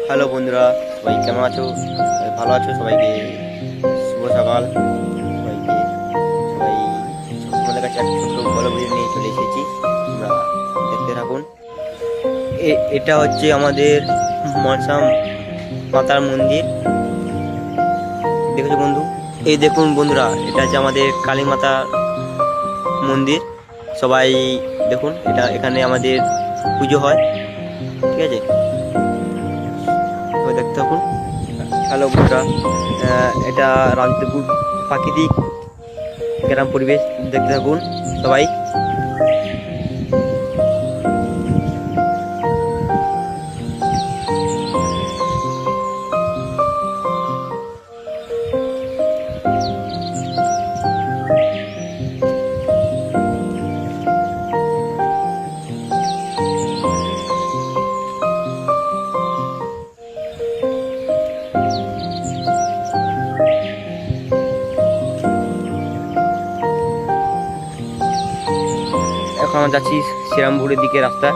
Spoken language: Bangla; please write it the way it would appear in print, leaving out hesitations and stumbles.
হ্যালো বন্ধুরা, সবাই কেমন আছো? সবাই ভালো আছো? সবাইকে শুভ সকাল। সবাইকে সবাই তোমাদের কাছে একটা ছোট্ট গল্প বই নিয়ে চলে এসেছি। তোমরা দেখতে থাকুন। এটা হচ্ছে আমাদের মনসা মাতার মন্দির। দেখেছো বন্ধু? এই দেখুন বন্ধুরা, এটা হচ্ছে আমাদের কালী মাতা মন্দির। সবাই দেখুন, এখানে আমাদের পুজো হয়। ঠিক আছে, সবাই দেখতে থাকুন। হ্যালো বন্ধুরা, এটা রাজদেবপুর প্রাকৃতিক গ্রাম পরিবেশ। দেখতে থাকুন সবাই। এখন আমরা যাচ্ছি শ্রীরামপুরের দিকে রাস্তা।